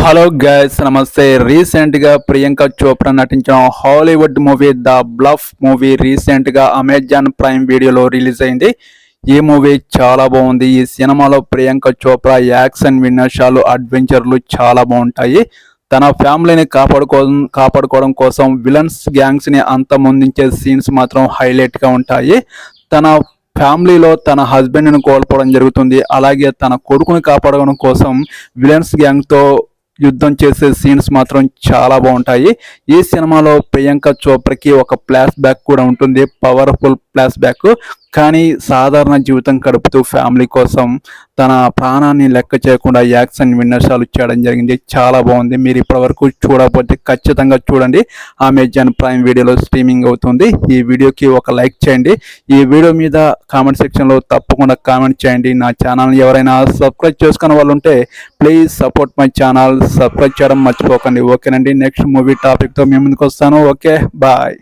Hello guys, నమస్తే. Recent గా ప్రియాంక చోప్రా నటించిన Hollywood movie the bluff movie recent గా అమెజాన్ ప్రైమ్ వీడియోలో రిలీజ్ అయింది. ఈ మూవీ చాలా బాగుంది. ఈ సినిమాలో ప్రియాంక చోప్రా యాక్షన్ విన్యాసాలు, అడ్వెంచర్లు చాలా బాగుంటాయి. తన ఫ్యామిలీని కాపాడుకోవడం కోసం విలన్స్ గ్యాంగ్స్ ని అంతమొందించే సీన్స్ మాత్రం హైలైట్ గా ఉంటాయి. తన ఫ్యామిలీలో తన హస్బెండ్ని కోల్పోవడం జరుగుతుంది. అలాగే తన కొడుకుని కాపాడడం కోసం విలన్స్ గ్యాంగ్తో యుద్ధం చేసే సీన్స్ మాత్రం చాలా బాగుంటాయి. ఈ సినిమాలో ప్రియాంక చోప్రాకి ఒక ఫ్లాష్ బ్యాక్ కూడా ఉంటుంది, పవర్ఫుల్ ఫ్లాష్ బ్యాక్. కానీ సాధారణ జీవితం గడుపుతూ ఫ్యామిలీ కోసం తన ప్రాణాన్ని లెక్క చేయకుండా యాక్షన్ విన్యాసాలు చేయడం జరిగింది. చాలా బాగుంది. మీరు ఇప్పటివరకు చూడకపోతే ఖచ్చితంగా చూడండి. అమెజాన్ ప్రైమ్ వీడియోలో స్ట్రీమింగ్ అవుతుంది. ఈ వీడియోకి ఒక లైక్ చేయండి. ఈ వీడియో మీద కామెంట్ సెక్షన్లో తప్పకుండా కామెంట్ చేయండి. నా ఛానల్ని ఎవరైనా సబ్స్క్రైబ్ చేసుకున్న వాళ్ళు ఉంటే please support my channel. Subscribe చేయడం మర్చిపోకండి. ఓకేనండి. నెక్స్ట్ మూవీ టాపిక్తో మీ ముందుకు వస్తాను. Okay, bye.